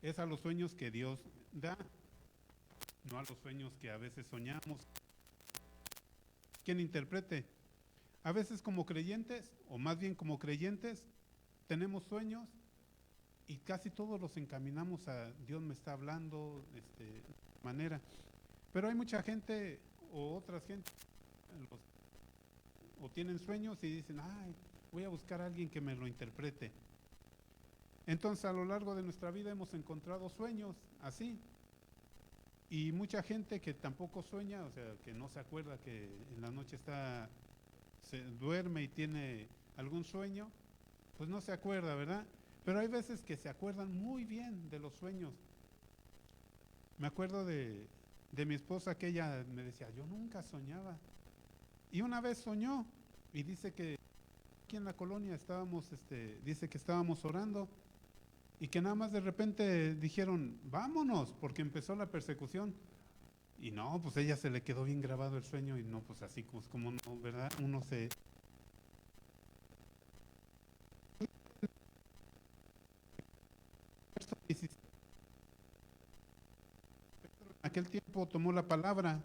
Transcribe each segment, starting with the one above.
es a los sueños que Dios da, no a los sueños que a veces soñamos. ¿Quién interprete? A veces como creyentes, o más bien como creyentes, tenemos sueños y casi todos los encaminamos a Dios me está hablando, de manera. Pero hay mucha gente o otras gente, los- o tienen sueños y dicen, ay, voy a buscar a alguien que me lo interprete. Entonces a lo largo de nuestra vida hemos encontrado sueños así. Y mucha gente que tampoco sueña, o sea, que no se acuerda que en la noche se duerme y tiene algún sueño, pues no se acuerda, ¿verdad? Pero hay veces que se acuerdan muy bien de los sueños. Me acuerdo de mi esposa que ella me decía, yo nunca soñaba. Y una vez soñó y dice que aquí en la colonia estábamos, dice que estábamos orando y que nada más de repente dijeron, vámonos, porque empezó la persecución. Y no, pues ella se le quedó bien grabado el sueño y no, pues así pues, como no, ¿verdad? Uno se... En aquel tiempo tomó la palabra.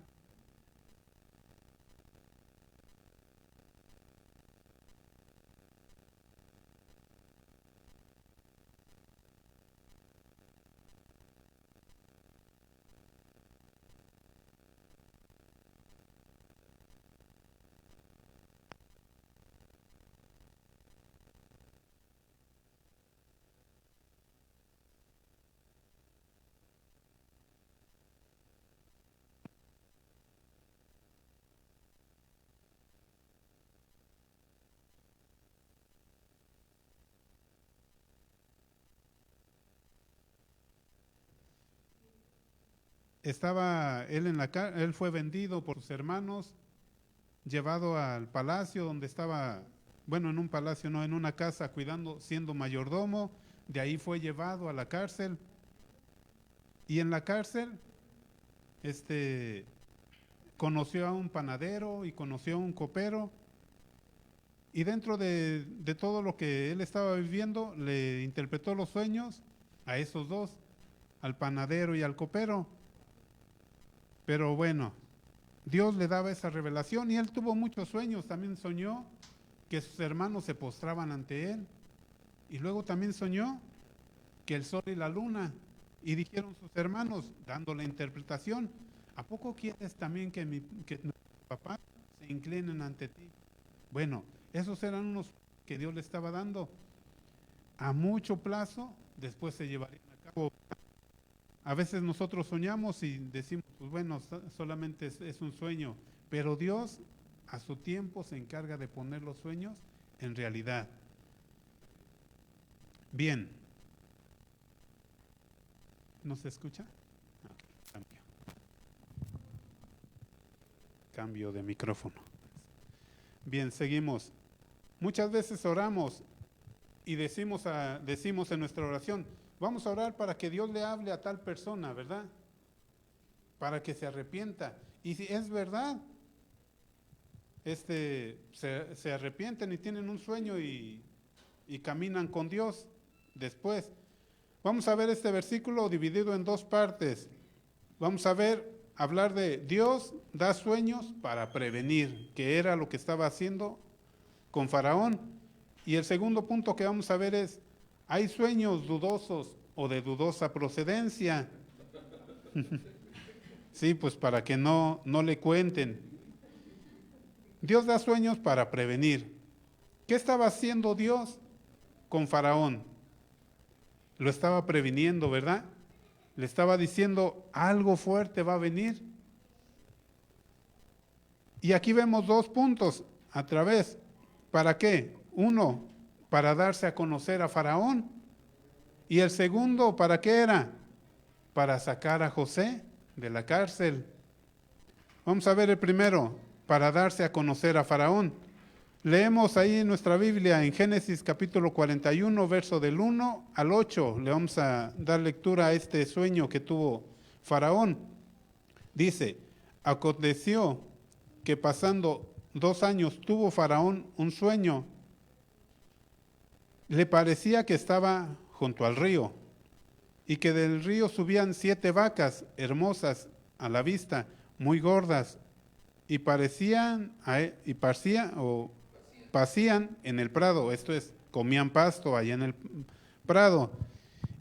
Estaba él en la él fue vendido por sus hermanos, llevado al palacio donde estaba, bueno, en un palacio, no, en una casa cuidando, siendo mayordomo. De ahí fue llevado a la cárcel y en la cárcel, este, conoció a un panadero y conoció a un copero y dentro de todo lo que él estaba viviendo, le interpretó los sueños a esos dos, al panadero y al copero. Pero bueno, Dios le daba esa revelación y él tuvo muchos sueños. También soñó que sus hermanos se postraban ante él. Y luego también soñó que el sol y la luna. Y dijeron sus hermanos, dando la interpretación, ¿a poco quieres también que nuestros papás se inclinen ante ti? Bueno, esos eran unos que Dios le estaba dando. A mucho plazo, después se llevarían a cabo. A veces nosotros soñamos y decimos, pues bueno, solamente es un sueño, pero Dios a su tiempo se encarga de poner los sueños en realidad. Bien, ¿no se escucha? Ok, cambio de micrófono. Bien, seguimos. Muchas veces oramos y decimos en nuestra oración, vamos a orar para que Dios le hable a tal persona, ¿verdad? Para que se arrepienta. Y si es verdad, se arrepienten y tienen un sueño y caminan con Dios después. Vamos a ver este versículo dividido en dos partes. Vamos a hablar de Dios da sueños para prevenir, que era lo que estaba haciendo con Faraón. Y el segundo punto que vamos a ver es, hay sueños dudosos o de dudosa procedencia. Sí, pues para que no le cuenten. Dios da sueños para prevenir. ¿Qué estaba haciendo Dios con Faraón? Lo estaba previniendo, ¿verdad? Le estaba diciendo, algo fuerte va a venir. Y aquí vemos dos puntos a través. ¿Para qué? Uno, para darse a conocer a Faraón. Y el segundo, ¿para qué era? Para sacar a José de la cárcel. Vamos a ver el primero, para darse a conocer a Faraón. Leemos ahí en nuestra Biblia, en Génesis capítulo 41, verso del 1 al 8. Le vamos a dar lectura a este sueño que tuvo Faraón. Dice, aconteció que pasando 2 años tuvo Faraón un sueño. Le parecía que estaba junto al río y que del río subían 7 vacas hermosas a la vista, muy gordas, y pacían en el prado, esto es, comían pasto allá en el prado,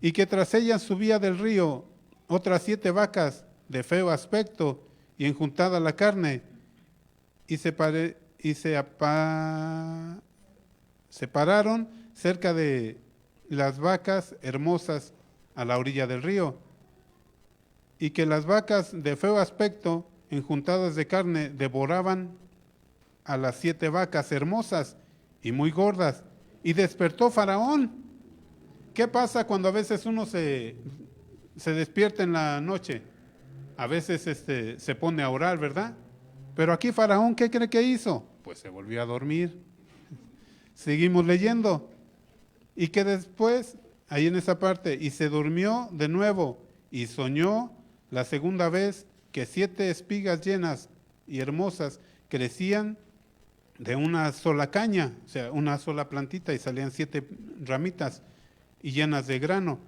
y que tras ellas subía del río otras 7 vacas de feo aspecto y enjuntada la carne, y se pararon cerca de las vacas hermosas a la orilla del río, y que las vacas de feo aspecto, enjuntadas de carne, devoraban a las 7 vacas hermosas y muy gordas, y despertó Faraón. ¿Qué pasa cuando a veces uno se despierta en la noche? A veces se pone a orar, ¿verdad? Pero aquí Faraón, ¿qué cree que hizo? Pues se volvió a dormir. Seguimos leyendo. Y que después, ahí en esa parte, y se durmió de nuevo y soñó la segunda vez que 7 espigas llenas y hermosas crecían de una sola caña, o sea, una sola plantita, y salían 7 ramitas y llenas de grano.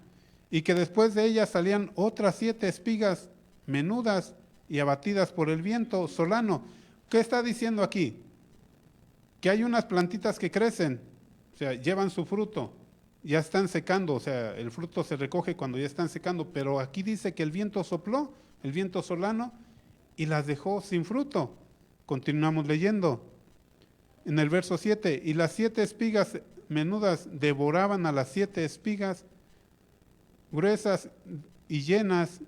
Y que después de ellas salían otras 7 espigas menudas y abatidas por el viento solano. ¿Qué está diciendo aquí? Que hay unas plantitas que crecen, o sea, llevan su fruto, ya están secando, o sea, el fruto se recoge cuando ya están secando, pero aquí dice que el viento sopló, el viento solano, y las dejó sin fruto. Continuamos leyendo. En el verso 7, y las 7 espigas menudas devoraban a las 7 espigas gruesas y llenas,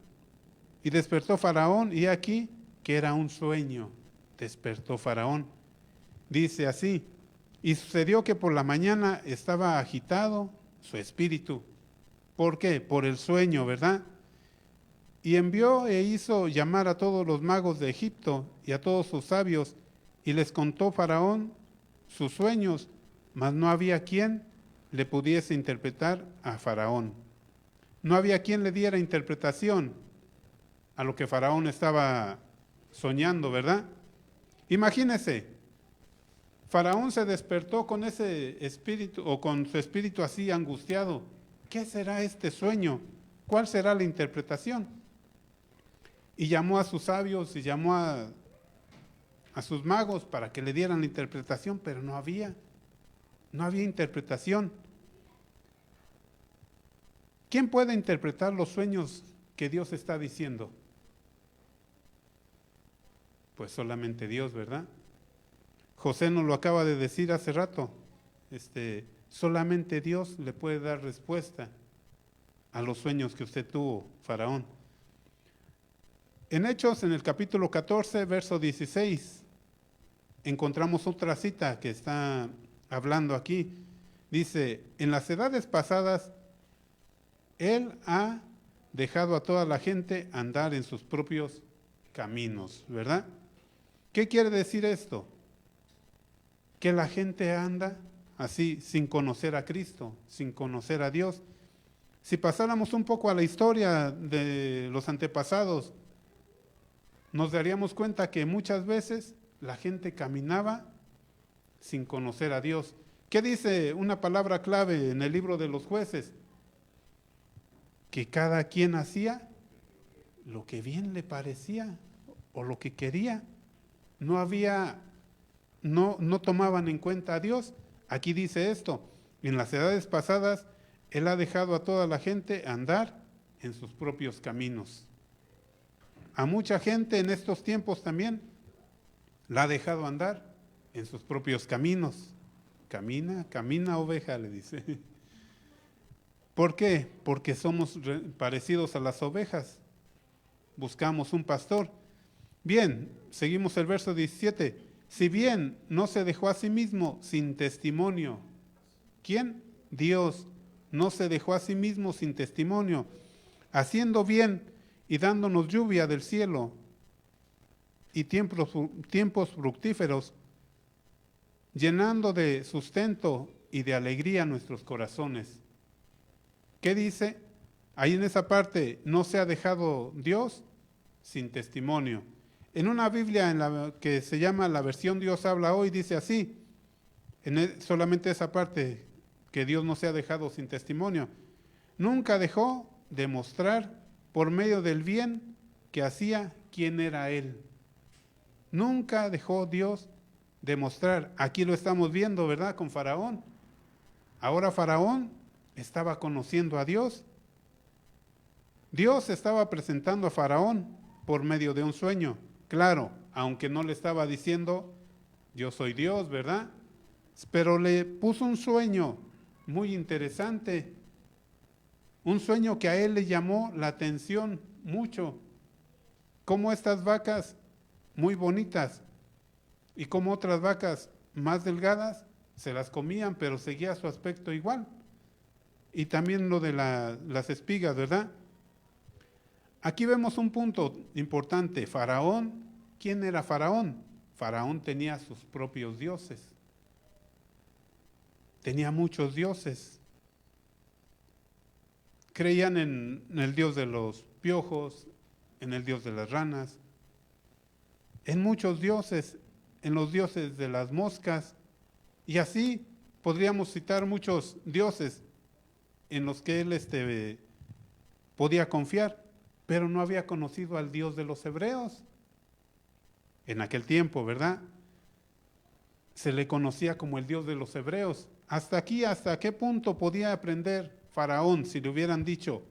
y despertó Faraón, y aquí que era un sueño, despertó Faraón. Dice así, y sucedió que por la mañana estaba agitado su espíritu. ¿Por qué? Por el sueño, ¿verdad? Y envió e hizo llamar a todos los magos de Egipto y a todos sus sabios, y les contó Faraón sus sueños, mas no había quien le pudiese interpretar a Faraón. No había quien le diera interpretación a lo que Faraón estaba soñando, ¿verdad? Imagínese, Faraón se despertó con ese espíritu, o con su espíritu así angustiado. ¿Qué será este sueño? ¿Cuál será la interpretación? Y llamó a sus sabios y llamó a sus magos para que le dieran la interpretación, pero no había interpretación. ¿Quién puede interpretar los sueños que Dios está diciendo? Pues solamente Dios, ¿verdad? José nos lo acaba de decir hace rato. Solamente Dios le puede dar respuesta a los sueños que usted tuvo, Faraón. En Hechos, en el capítulo 14, verso 16, encontramos otra cita que está hablando aquí. Dice, en las edades pasadas, Él ha dejado a toda la gente andar en sus propios caminos, ¿verdad? ¿Qué quiere decir esto? Que la gente anda así sin conocer a Cristo, sin conocer a Dios. Si pasáramos un poco a la historia de los antepasados, nos daríamos cuenta que muchas veces la gente caminaba sin conocer a Dios. ¿Qué dice una palabra clave en el libro de los Jueces? Que cada quien hacía lo que bien le parecía o lo que quería. No tomaban en cuenta a Dios. Aquí dice esto, en las edades pasadas, Él ha dejado a toda la gente andar en sus propios caminos. A mucha gente en estos tiempos también la ha dejado andar en sus propios caminos. Camina, camina oveja, le dice. ¿Por qué? Porque somos parecidos a las ovejas. Buscamos un pastor. Bien, seguimos el verso 17. Si bien no se dejó a sí mismo sin testimonio. ¿Quién? Dios. No se dejó a sí mismo sin testimonio, haciendo bien y dándonos lluvia del cielo y tiempos fructíferos, llenando de sustento y de alegría nuestros corazones. ¿Qué dice? Ahí en esa parte, no se ha dejado Dios sin testimonio. En una Biblia en la que se llama la versión Dios habla hoy, dice así, solamente esa parte, que Dios no se ha dejado sin testimonio. Nunca dejó demostrar por medio del bien que hacía quién era Él. Nunca dejó Dios demostrar. Aquí lo estamos viendo, ¿verdad? Con Faraón. Ahora Faraón estaba conociendo a Dios. Dios estaba presentando a Faraón por medio de un sueño. Claro, aunque no le estaba diciendo, yo soy Dios, ¿verdad? Pero le puso un sueño muy interesante. Un sueño que a él le llamó la atención mucho. Como estas vacas muy bonitas y como otras vacas más delgadas se las comían, pero seguía su aspecto igual. Y también lo de las espigas, ¿verdad? Aquí vemos un punto importante. Faraón, ¿quién era Faraón? Faraón tenía sus propios dioses. Tenía muchos dioses. Creían en el dios de los piojos, en el dios de las ranas, en muchos dioses, en los dioses de las moscas, y así podríamos citar muchos dioses en los que él podía confiar, pero no había conocido al Dios de los hebreos. En aquel tiempo, ¿verdad? Se le conocía como el Dios de los hebreos. Hasta aquí, ¿hasta qué punto podía aprender Faraón si le hubieran dicho,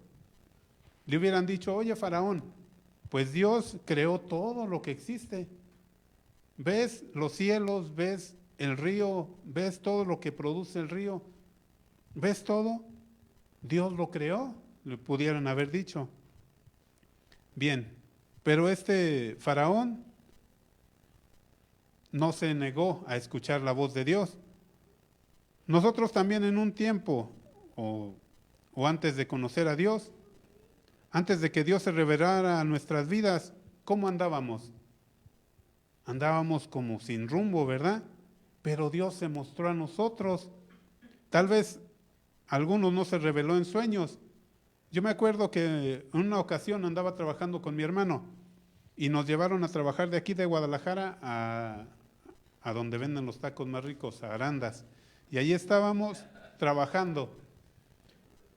oye Faraón, pues Dios creó todo lo que existe. ¿Ves los cielos? ¿Ves el río? ¿Ves todo lo que produce el río? ¿Ves todo? Dios lo creó, le pudieran haber dicho. Bien, pero este Faraón no se negó a escuchar la voz de Dios. Nosotros también en un tiempo, o antes de conocer a Dios, antes de que Dios se revelara a nuestras vidas, ¿cómo andábamos? Andábamos como sin rumbo, ¿verdad? Pero Dios se mostró a nosotros. Tal vez a algunos no se reveló en sueños. Yo me acuerdo que en una ocasión andaba trabajando con mi hermano y nos llevaron a trabajar de aquí de Guadalajara a donde venden los tacos más ricos, a Arandas. Y ahí estábamos trabajando.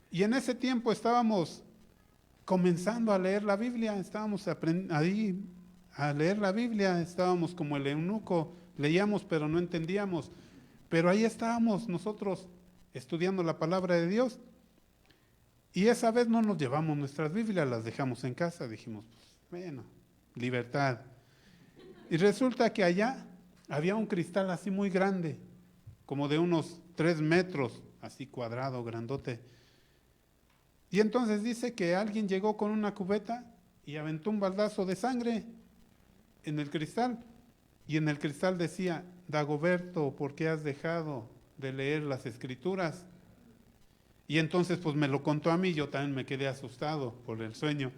Y en ese tiempo estábamos comenzando a leer la Biblia, estábamos ahí a leer la Biblia, estábamos como el eunuco, leíamos pero no entendíamos. Pero ahí estábamos nosotros estudiando la palabra de Dios. Y esa vez no nos llevamos nuestras Biblias, las dejamos en casa, dijimos, pues, bueno, libertad. Y resulta que allá había un cristal así muy grande, como de unos 3 metros, así cuadrado, grandote. Y entonces dice que alguien llegó con una cubeta y aventó un baldazo de sangre en el cristal. Y en el cristal decía, Dagoberto, ¿por qué has dejado de leer las Escrituras? Y entonces pues me lo contó a mí, yo también me quedé asustado por el sueño.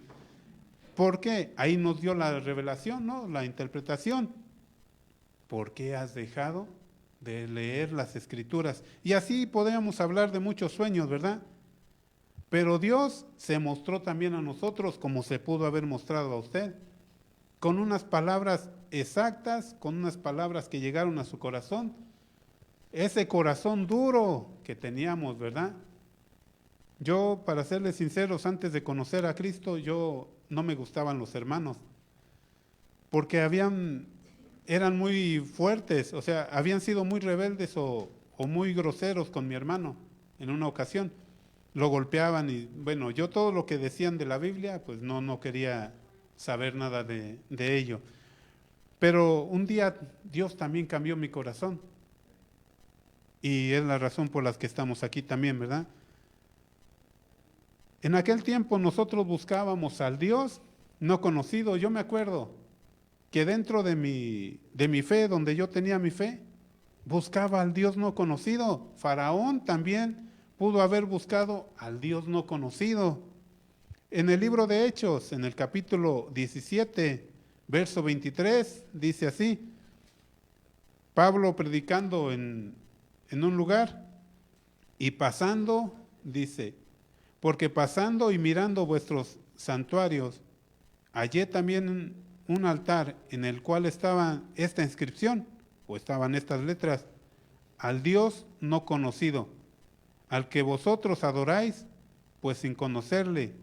¿Por qué? Ahí nos dio la revelación, ¿no? La interpretación. ¿Por qué has dejado de leer las Escrituras? Y así podríamos hablar de muchos sueños, ¿verdad? Pero Dios se mostró también a nosotros como se pudo haber mostrado a usted, con unas palabras exactas, con unas palabras que llegaron a su corazón. Ese corazón duro que teníamos, ¿verdad? Yo, para serles sinceros, antes de conocer a Cristo, yo no me gustaban los hermanos, porque eran muy fuertes, o sea, habían sido muy rebeldes o muy groseros con mi hermano en una ocasión. Lo golpeaban y bueno, yo todo lo que decían de la Biblia, pues no quería saber nada de ello. Pero un día Dios también cambió mi corazón y es la razón por la que estamos aquí también, ¿verdad? En aquel tiempo nosotros buscábamos al Dios no conocido. Yo me acuerdo que dentro de mi fe, donde yo tenía mi fe, buscaba al Dios no conocido. Faraón también pudo haber buscado al Dios no conocido. En el libro de Hechos, en el capítulo 17, verso 23, dice así, Pablo predicando en un lugar y pasando, dice, porque pasando y mirando vuestros santuarios, hallé también un altar en el cual estaba esta inscripción, o estaban estas letras, al Dios no conocido, al que vosotros adoráis, pues sin conocerle,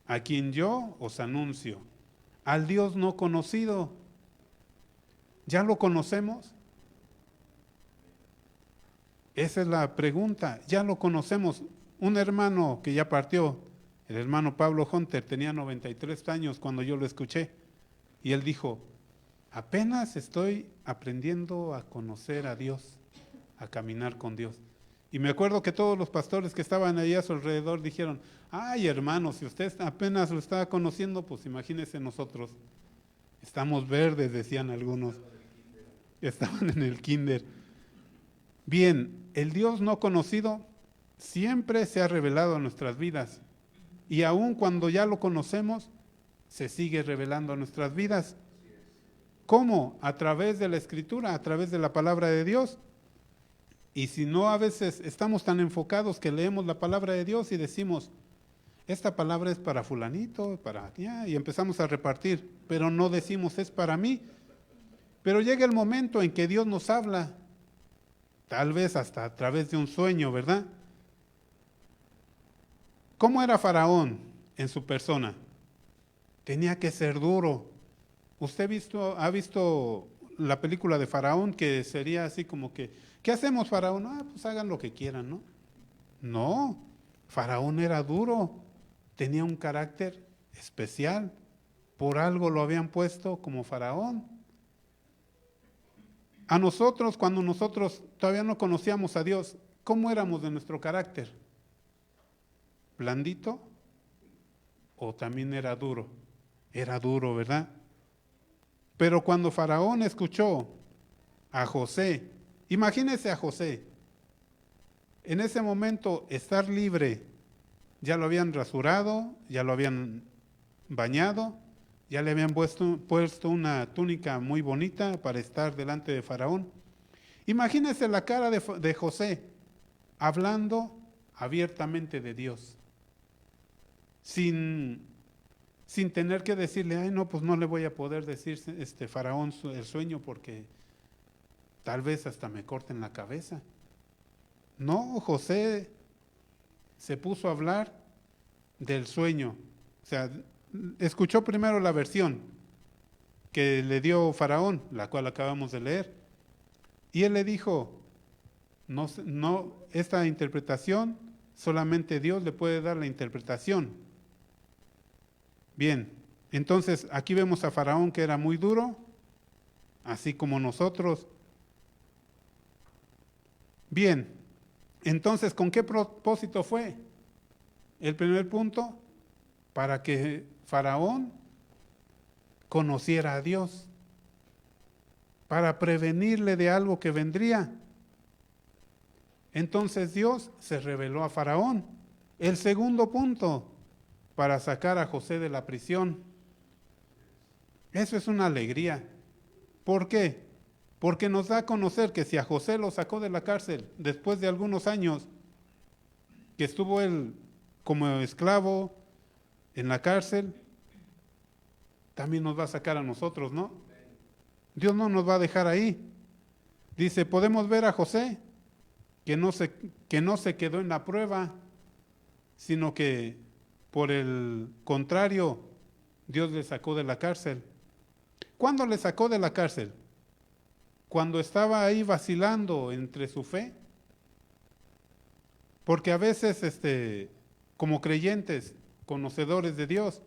a quien yo os anuncio, al Dios no conocido. ¿Ya lo conocemos? Esa es la pregunta. ¿Ya lo conocemos? Un hermano que ya partió, el hermano Pablo Hunter, tenía 93 años cuando yo lo escuché. Y él dijo, apenas estoy aprendiendo a conocer a Dios, a caminar con Dios. Y me acuerdo que todos los pastores que estaban ahí a su alrededor dijeron, ay hermano, si usted apenas lo está conociendo, pues imagínese nosotros. Estamos verdes, decían algunos. Estaban en el kinder. Bien, el Dios no conocido siempre se ha revelado a nuestras vidas. Y aun cuando ya lo conocemos, se sigue revelando a nuestras vidas. ¿Cómo? A través de la Escritura, a través de la palabra de Dios. Y si no, a veces estamos tan enfocados que leemos la palabra de Dios y decimos, esta palabra es para fulanito, para allá, y empezamos a repartir, pero no decimos es para mí. Pero llega el momento en que Dios nos habla, tal vez hasta a través de un sueño, ¿verdad? ¿Cómo era Faraón en su persona? Tenía que ser duro. ¿Usted ha visto la película de Faraón, que sería así como que, ¿qué hacemos, Faraón? Ah, pues hagan lo que quieran, ¿no? No, Faraón era duro, tenía un carácter especial, por algo lo habían puesto como Faraón. A nosotros, cuando nosotros todavía no conocíamos a Dios, ¿cómo éramos de nuestro carácter? ¿Blandito? ¿O también era duro? Era duro, ¿verdad? Pero cuando Faraón escuchó a José, imagínese a José, en ese momento estar libre, ya lo habían rasurado, ya lo habían bañado, ya le habían puesto una túnica muy bonita para estar delante de Faraón. Imagínese la cara de José hablando abiertamente de Dios, sin tener que decirle, ay no, pues no le voy a poder decir Faraón el sueño porque tal vez hasta me corten la cabeza. No, José se puso a hablar del sueño. O sea, escuchó primero la versión que le dio Faraón, la cual acabamos de leer. Y él le dijo, no, esta interpretación solamente Dios le puede dar la interpretación. Bien, entonces aquí vemos a Faraón que era muy duro, así como nosotros. Bien, entonces, ¿con qué propósito fue? El primer punto, para que Faraón conociera a Dios, para prevenirle de algo que vendría. Entonces Dios se reveló a Faraón. El segundo punto, para sacar a José de la prisión. Eso es una alegría. ¿Por qué? Porque nos da a conocer que si a José lo sacó de la cárcel después de algunos años que estuvo él como esclavo en la cárcel, también nos va a sacar a nosotros, ¿no? Dios no nos va a dejar ahí. Dice, podemos ver a José que no se quedó en la prueba, sino que por el contrario, Dios le sacó de la cárcel. ¿Cuándo le sacó de la cárcel? Cuando estaba ahí vacilando entre su fe. Porque a veces, como creyentes, conocedores de Dios,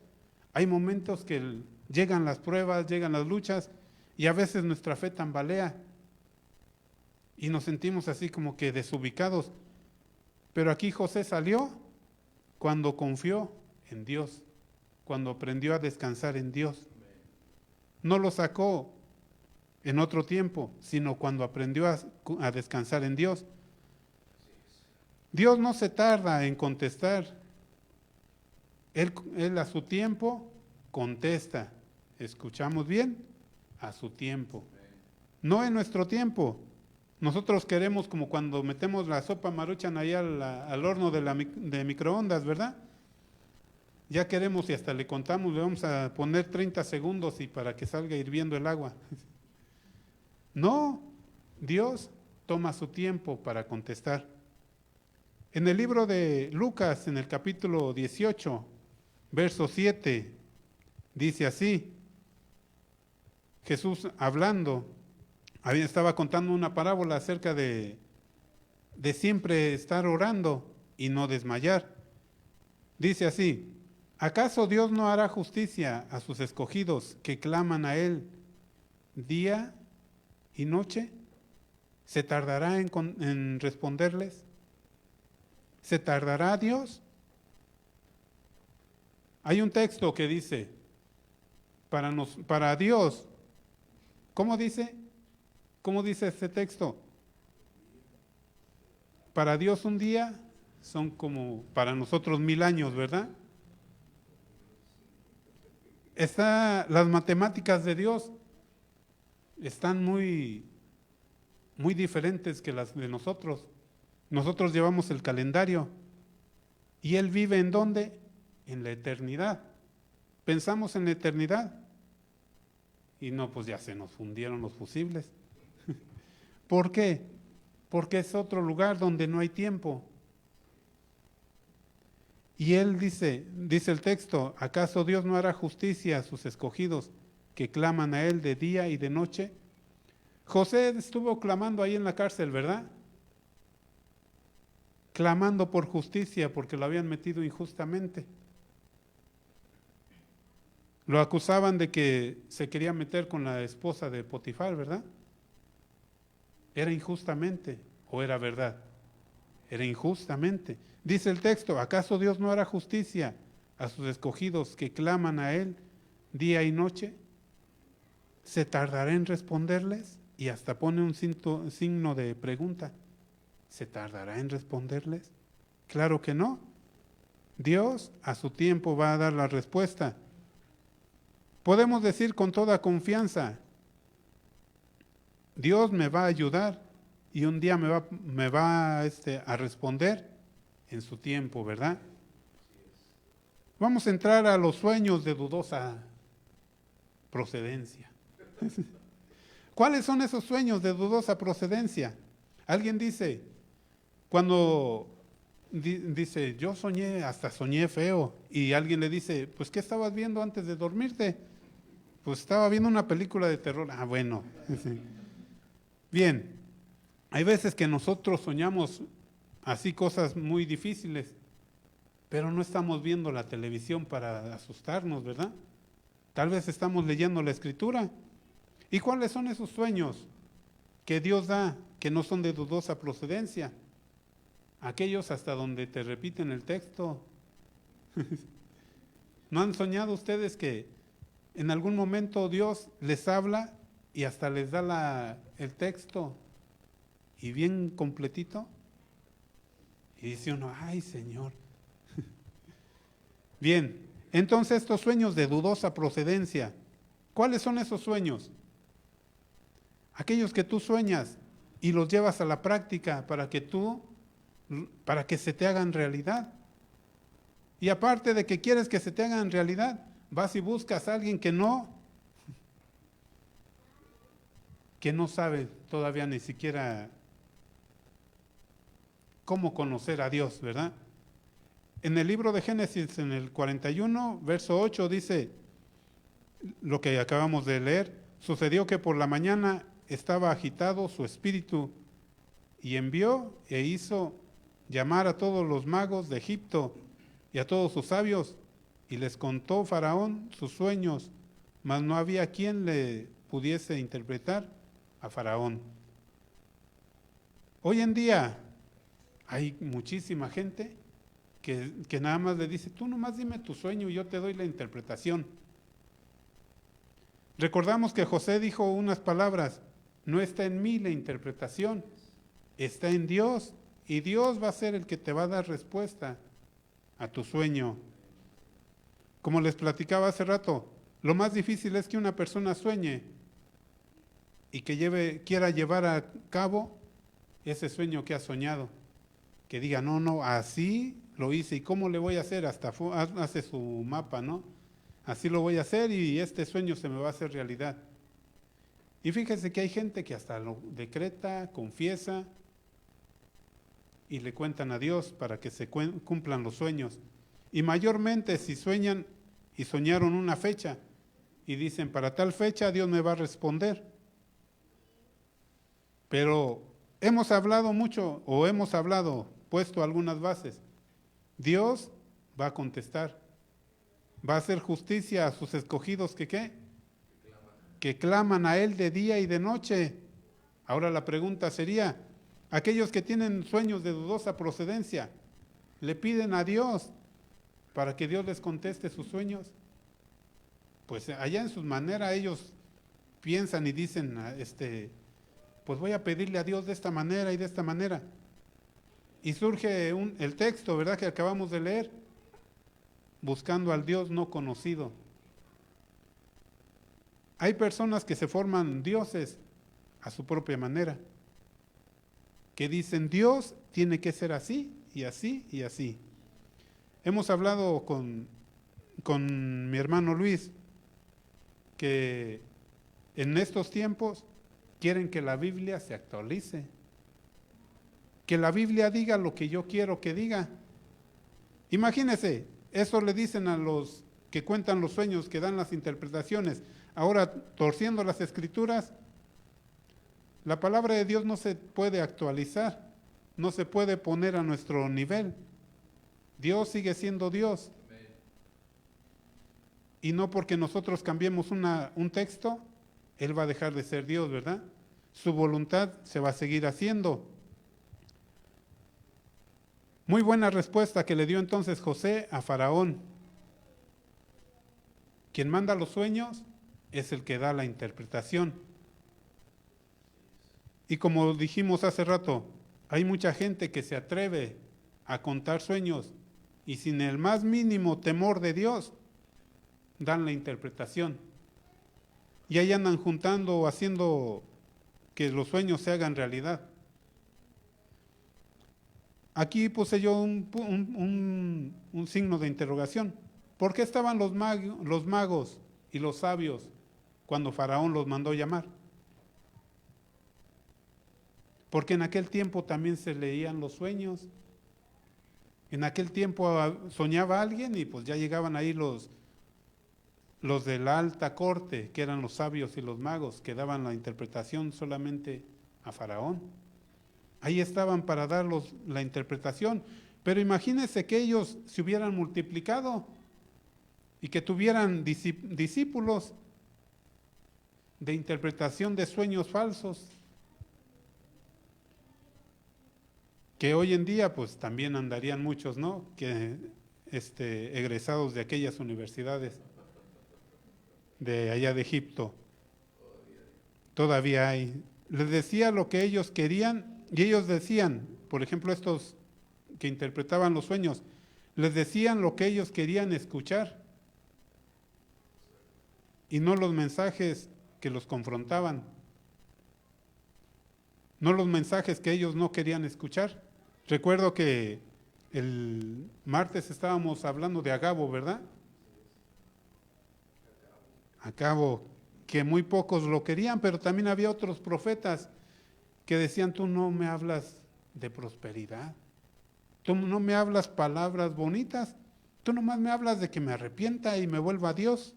hay momentos que llegan las pruebas, llegan las luchas, y a veces nuestra fe tambalea. Y nos sentimos así como que desubicados. Pero aquí José salió cuando confió en Dios, cuando aprendió a descansar en Dios. No lo sacó en otro tiempo, sino cuando aprendió a descansar en Dios. Dios no se tarda en contestar. Él a su tiempo contesta. ¿Escuchamos bien? A su tiempo. No en nuestro tiempo. Nosotros queremos como cuando metemos la sopa Maruchan ahí al horno de microondas, ¿verdad? Ya queremos y hasta le contamos, le vamos a poner 30 segundos y para que salga hirviendo el agua. No, Dios toma su tiempo para contestar. En el libro de Lucas, en el capítulo 18, verso 7, dice así, Jesús hablando, estaba contando una parábola acerca de siempre estar orando y no desmayar. Dice así, ¿acaso Dios no hará justicia a sus escogidos que claman a Él día y noche? ¿Se tardará en responderles? ¿Se tardará Dios? Hay un texto que dice, para Dios, ¿cómo dice? ¿Cómo dice este texto? Para Dios un día son como para nosotros 1000 años, ¿verdad? Las matemáticas de Dios están muy diferentes que las de nosotros. Nosotros llevamos el calendario y Él vive ¿en dónde? En la eternidad. Pensamos en la eternidad y no, pues ya se nos fundieron los fusibles. ¿Por qué? Porque es otro lugar donde no hay tiempo. Y Él dice el texto, ¿acaso Dios no hará justicia a sus escogidos que claman a Él de día y de noche? José estuvo clamando ahí en la cárcel, ¿verdad? Clamando por justicia porque lo habían metido injustamente. Lo acusaban de que se quería meter con la esposa de Potifar, ¿verdad? ¿Era injustamente o era verdad? Era injustamente. Dice el texto, ¿acaso Dios no hará justicia a sus escogidos que claman a Él día y noche? ¿Se tardará en responderles? Y hasta pone un signo de pregunta. ¿Se tardará en responderles? Claro que no. Dios a su tiempo va a dar la respuesta. Podemos decir con toda confianza, Dios me va a ayudar y un día me va a responder en su tiempo, ¿verdad? Vamos a entrar a los sueños de dudosa procedencia. ¿Cuáles son esos sueños de dudosa procedencia? Alguien dice, cuando dice, yo hasta soñé feo, y alguien le dice, pues ¿qué estabas viendo antes de dormirte? Pues estaba viendo una película de terror. Ah, bueno. Bien, hay veces que nosotros soñamos así cosas muy difíciles, pero no estamos viendo la televisión para asustarnos, ¿verdad? Tal vez estamos leyendo la Escritura. ¿Y cuáles son esos sueños que Dios da, que no son de dudosa procedencia? Aquellos hasta donde te repiten el texto. ¿No han soñado ustedes que en algún momento Dios les habla y hasta les da el texto y bien completito? Y dice uno, ay Señor. Bien, entonces estos sueños de dudosa procedencia, ¿cuáles son esos sueños? Aquellos que tú sueñas y los llevas a la práctica para que se te hagan realidad. Y aparte de que quieres que se te hagan realidad, vas y buscas a alguien que no sabe todavía ni siquiera cómo conocer a Dios, ¿verdad? En el libro de Génesis, en el 41, verso 8, dice lo que acabamos de leer, sucedió que por la mañana estaba agitado su espíritu y envió e hizo llamar a todos los magos de Egipto y a todos sus sabios, y les contó Faraón sus sueños, mas no había quien le pudiese interpretar a Faraón. Hoy en día hay muchísima gente que nada más le dice, tú nomás dime tu sueño y yo te doy la interpretación. Recordamos que José dijo unas palabras, no está en mí la interpretación, está en Dios, y Dios va a ser el que te va a dar respuesta a tu sueño. Como les platicaba hace rato, lo más difícil es que una persona sueñe y que quiera llevar a cabo ese sueño que ha soñado. Que diga, no, así lo hice, ¿y cómo le voy a hacer? Hasta hace su mapa, ¿no? Así lo voy a hacer y este sueño se me va a hacer realidad. Y fíjense que hay gente que hasta lo decreta, confiesa y le cuentan a Dios para que se cumplan los sueños. Y mayormente si sueñan y soñaron una fecha y dicen, para tal fecha Dios me va a responder. Pero hemos hablado mucho o hemos hablado, puesto algunas bases. Dios va a contestar, va a hacer justicia a sus escogidos que ¿qué? Que claman a Él de día y de noche. Ahora la pregunta sería, aquellos que tienen sueños de dudosa procedencia, ¿le piden a Dios para que Dios les conteste sus sueños? Pues allá en su manera ellos piensan y dicen, pues voy a pedirle a Dios de esta manera y de esta manera. Y surge el texto, ¿verdad?, que acabamos de leer, buscando al Dios no conocido. Hay personas que se forman dioses a su propia manera, que dicen, Dios tiene que ser así y así y así. Hemos hablado con mi hermano Luis, que en estos tiempos quieren que la Biblia se actualice, que la Biblia diga lo que yo quiero que diga. Imagínense, eso le dicen a los que cuentan los sueños, que dan las interpretaciones, ahora torciendo las escrituras. La palabra de Dios no se puede actualizar, no se puede poner a nuestro nivel. Dios sigue siendo Dios. Y no porque nosotros cambiemos un texto, Él va a dejar de ser Dios, ¿verdad? Su voluntad se va a seguir haciendo. Muy buena respuesta que le dio entonces José a Faraón. Quien manda los sueños es el que da la interpretación. Y como dijimos hace rato, hay mucha gente que se atreve a contar sueños y sin el más mínimo temor de Dios, dan la interpretación. Y ahí andan juntando o haciendo que los sueños se hagan realidad. Aquí puse yo un signo de interrogación. ¿Por qué estaban los magos y los sabios cuando Faraón los mandó llamar? Porque en aquel tiempo también se leían los sueños. En aquel tiempo soñaba alguien y pues ya llegaban ahí los de la alta corte, que eran los sabios y los magos, que daban la interpretación solamente a Faraón. Ahí estaban para dar la interpretación. Pero imagínense que ellos se hubieran multiplicado y que tuvieran discípulos de interpretación de sueños falsos, que hoy en día pues también andarían muchos, ¿no?, que egresados de aquellas universidades de allá de Egipto. Todavía hay. Les decía lo que ellos querían y ellos decían, por ejemplo, estos que interpretaban los sueños, les decían lo que ellos querían escuchar y no los mensajes que los confrontaban, no los mensajes que ellos no querían escuchar. Recuerdo que el martes estábamos hablando de Agabo, ¿verdad? Agabo, que muy pocos lo querían, pero también había otros profetas que decían, tú no me hablas de prosperidad, tú no me hablas palabras bonitas, tú nomás me hablas de que me arrepienta y me vuelva a Dios.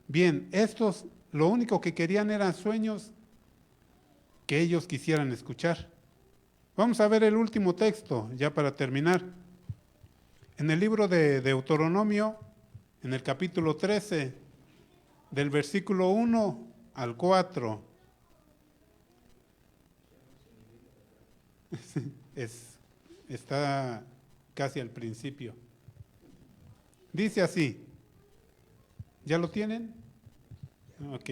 Bien, estos lo único que querían eran sueños que ellos quisieran escuchar. Vamos a ver el último texto, ya para terminar. En el libro de Deuteronomio, en el capítulo 13, del versículo 1 al 4. Está casi al principio. Dice así. ¿Ya lo tienen? Ok.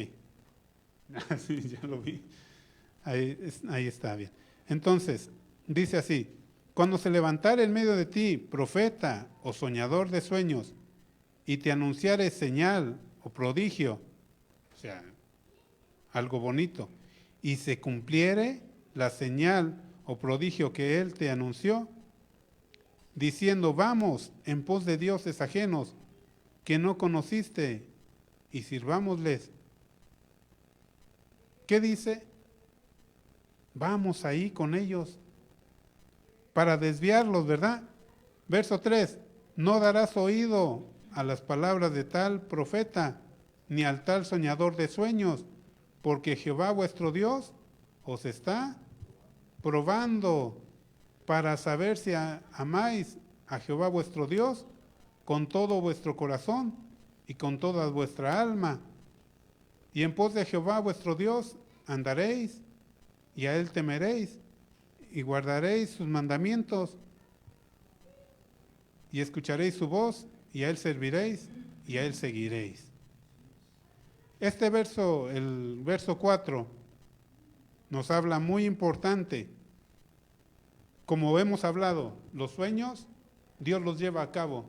Sí, ya lo vi. Ahí está bien. Entonces, dice así: cuando se levantare en medio de ti profeta o soñador de sueños, y te anunciare señal o prodigio, o sea, algo bonito, y se cumpliere la señal o prodigio que él te anunció, diciendo, vamos en pos de dioses ajenos que no conociste y sirvámosles. ¿Qué dice? Vamos ahí con ellos para desviarlos, ¿verdad? Verso 3, no darás oído a las palabras de tal profeta, ni al tal soñador de sueños, porque Jehová vuestro Dios os está probando para saber si amáis a Jehová vuestro Dios con todo vuestro corazón y con toda vuestra alma. Y en pos de Jehová vuestro Dios andaréis, y a él temeréis, y guardaréis sus mandamientos, y escucharéis su voz, y a él serviréis, y a él seguiréis. Este verso, el verso 4, nos habla muy importante. Como hemos hablado, los sueños, Dios los lleva a cabo.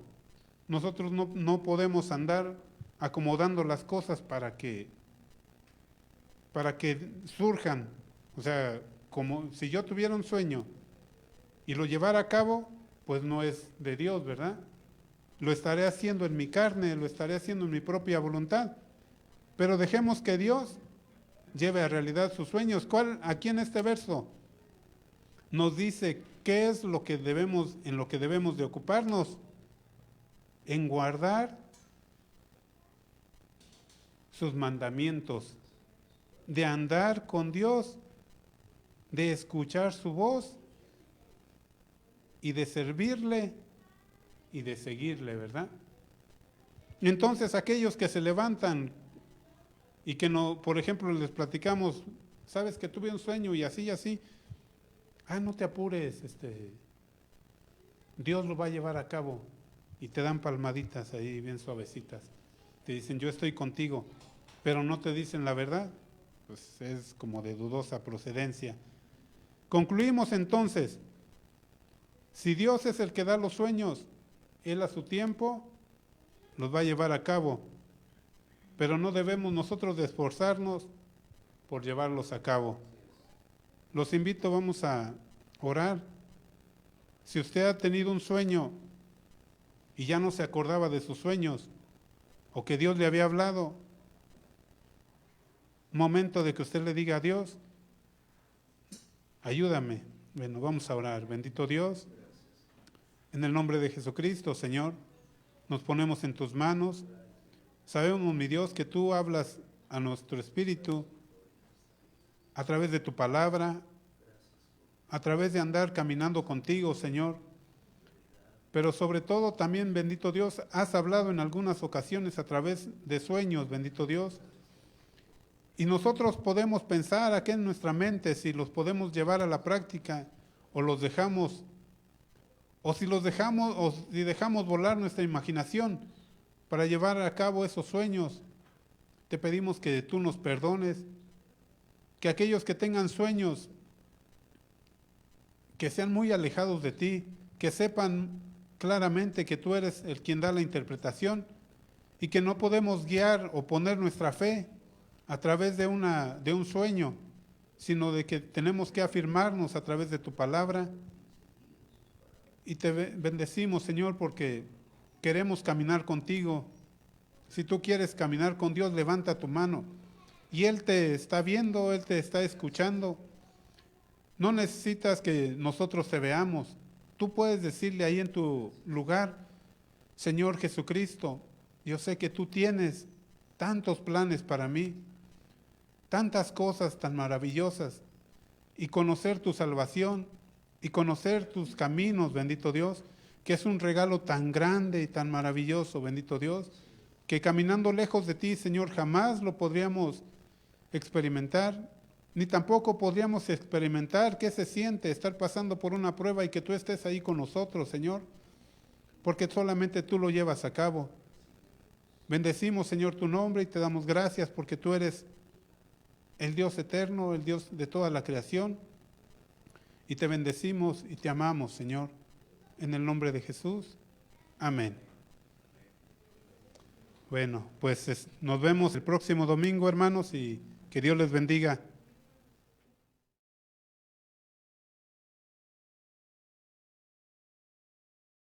Nosotros no podemos andar acomodando las cosas para que surjan. O sea, como si yo tuviera un sueño y lo llevara a cabo, pues no es de Dios, ¿verdad? Lo estaré haciendo en mi carne, lo estaré haciendo en mi propia voluntad. Pero dejemos que Dios lleve a realidad sus sueños. Aquí en este verso nos dice qué es lo que en lo que debemos de ocuparnos, en guardar sus mandamientos, de andar con Dios, de escuchar su voz y de servirle y de seguirle, ¿verdad? Entonces aquellos que se levantan y que no, por ejemplo, les platicamos, sabes que tuve un sueño y así, no te apures, Dios lo va a llevar a cabo, y te dan palmaditas ahí bien suavecitas, te dicen yo estoy contigo, pero no te dicen la verdad, pues es como de dudosa procedencia. Concluimos entonces, si Dios es el que da los sueños, Él a su tiempo los va a llevar a cabo, pero no debemos nosotros de esforzarnos por llevarlos a cabo. Los invito, vamos a orar. Si usted ha tenido un sueño y ya no se acordaba de sus sueños, o que Dios le había hablado, momento de que usted le diga a Dios, ayúdame. Bueno, vamos a orar. Bendito Dios, en el nombre de Jesucristo, Señor, nos ponemos en tus manos. Sabemos, mi Dios, que tú hablas a nuestro espíritu a través de tu palabra, a través de andar caminando contigo, Señor. Pero sobre todo también, bendito Dios, has hablado en algunas ocasiones a través de sueños, bendito Dios. Y nosotros podemos pensar aquí en nuestra mente si los podemos llevar a la práctica o los dejamos, o si dejamos volar nuestra imaginación para llevar a cabo esos sueños. Te pedimos que tú nos perdones, que aquellos que tengan sueños, que sean muy alejados de ti, que sepan claramente que tú eres el quien da la interpretación y que no podemos guiar o poner nuestra fe a través de un sueño, sino de que tenemos que afirmarnos a través de tu palabra. Y te bendecimos, Señor, porque queremos caminar contigo. Si tú quieres caminar con Dios, levanta tu mano. Y Él te está viendo, Él te está escuchando. No necesitas que nosotros te veamos. Tú puedes decirle ahí en tu lugar, Señor Jesucristo, yo sé que tú tienes tantos planes para mí, tantas cosas tan maravillosas, y conocer tu salvación, y conocer tus caminos, bendito Dios, que es un regalo tan grande y tan maravilloso, bendito Dios, que caminando lejos de ti, Señor, jamás lo podríamos experimentar, ni tampoco podríamos experimentar qué se siente estar pasando por una prueba y que tú estés ahí con nosotros, Señor, porque solamente tú lo llevas a cabo. Bendecimos, Señor, tu nombre y te damos gracias porque tú eres el Dios eterno, el Dios de toda la creación, y te bendecimos y te amamos, Señor, en el nombre de Jesús. Amén. Bueno, pues nos vemos el próximo domingo, hermanos, y que Dios les bendiga.